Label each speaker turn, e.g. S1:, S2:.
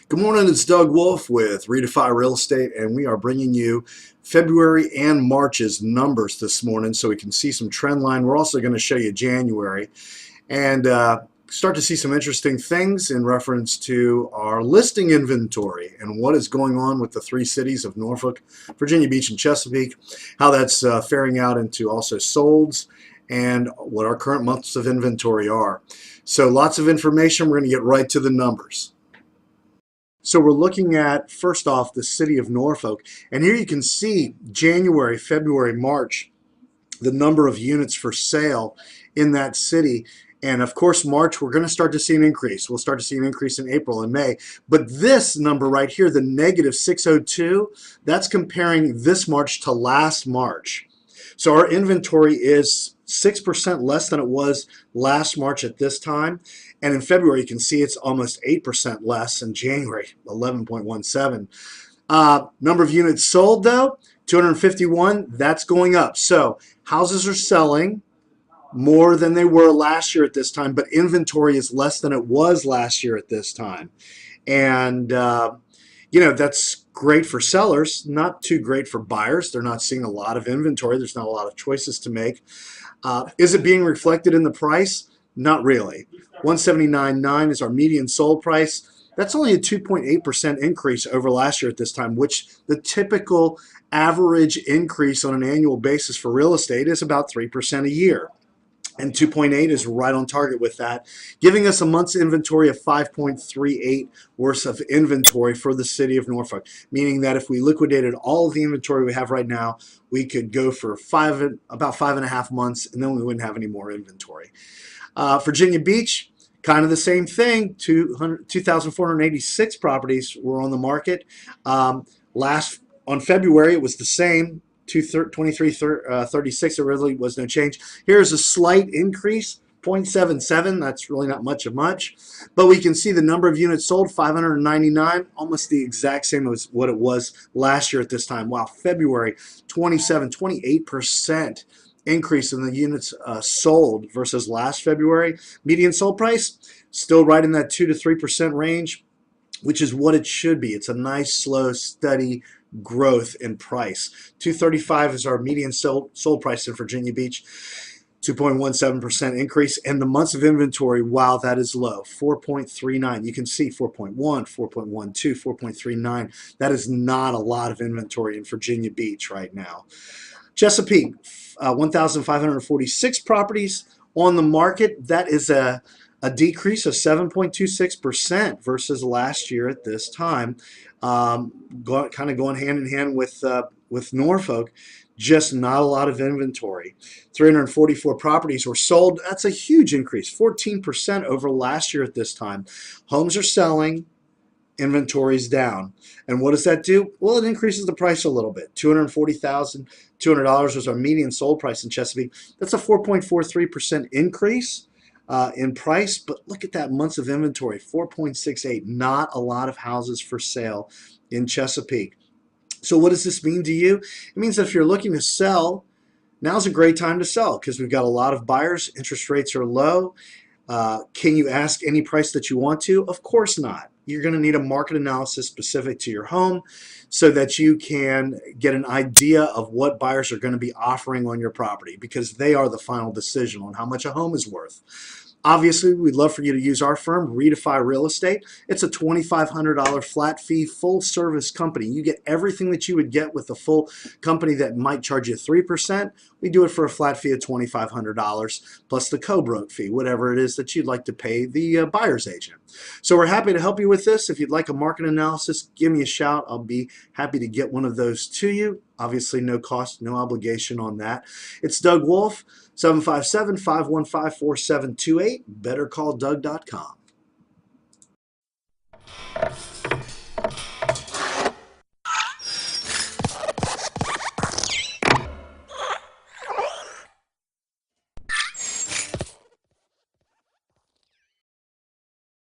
S1: Good morning, it's DWolfe with Redefy Real Estate, and we are bringing you February and March's numbers this morning so we can see some trend line. We're also going to show you January and start to see some interesting things in reference to our listing inventory and what is going on with the three cities of Norfolk, Virginia Beach, and Chesapeake, how that's faring out into also solds, and what our current months of inventory are. So lots of information. We're going to get right to the numbers. So we're looking at, first off, the city of Norfolk. And here you can see January, February, March, the number of units for sale in that city. And of course, March, we're going to start to see an increase. We'll start to see an increase in April and May. But this number right here, the negative 602, that's comparing this March to last March. So our inventory is 6% less than it was last March at this time. And in February, you can see it's almost 8% less. In January, 11.17. Number of units sold, though, 251. That's going up. So houses are selling more than they were last year at this time, but inventory is less than it was last year at this time. And, that's great for sellers, not too great for buyers. They're not seeing a lot of inventory. There's not a lot of choices to make. Is it being reflected in the price? Not really. 179.9 is our median sold price. That's only a 2.8% increase over last year at this time, which the typical average increase on an annual basis for real estate is about 3% a year. And 2.8 is right on target with that, giving us a month's inventory of 5.38 worth of inventory for the city of Norfolk, meaning that if we liquidated all of the inventory we have right now, we could go for about 5.5 months, and then we wouldn't have any more inventory. Virginia Beach, kind of the same thing. 2,486 properties were on the market. On February, it was the same. 2336, there really was no change. Here's a slight increase, 0.77. That's really not much of much. But we can see the number of units sold, 599, almost the exact same as what it was last year at this time. Wow, February, 28% increase in the units sold versus last February. Median sold price, still right in that 2 to 3% range, which is what it should be. It's a nice, slow, steady growth in price. 235 is our median sold price in Virginia Beach, 2.17% increase. And the months of inventory, wow, that is low, 4.39. You can see 4.1, 4.12, 4.39. That is not a lot of inventory in Virginia Beach right now. Chesapeake, 1,546 properties on the market. That is a decrease of 7.26% versus last year at this time. Kind of going hand in hand with Norfolk, just not a lot of inventory. 344 properties were sold. That's a huge increase, 14% over last year at this time. Homes are selling, inventory's down. And what does that do? Well, it increases the price a little bit. $240,200 was our median sold price in Chesapeake. That's a 4.43% increase in price, but look at that, months of inventory, 4.68. Not a lot of houses for sale in Chesapeake. So what does this mean to you? It means that if you're looking to sell, now's a great time to sell because we've got a lot of buyers. Interest rates are low. Can you ask any price that you want to? Of course not. You're going to need a market analysis specific to your home so that you can get an idea of what buyers are going to be offering on your property, because they are the final decision on how much a home is worth. Obviously, we'd love for you to use our firm, Redefy Real Estate. It's a $2,500 flat fee, full service company. You get everything that you would get with a full company that might charge you 3%. We do it for a flat fee of $2,500 plus the co-broke fee, whatever it is that you'd like to pay the buyer's agent. So we're happy to help you with this. If you'd like a market analysis, give me a shout. I'll be happy to get one of those to you. Obviously, no cost, no obligation on that. It's DWolfe, 757-515-4728. BetterCallDoug.com.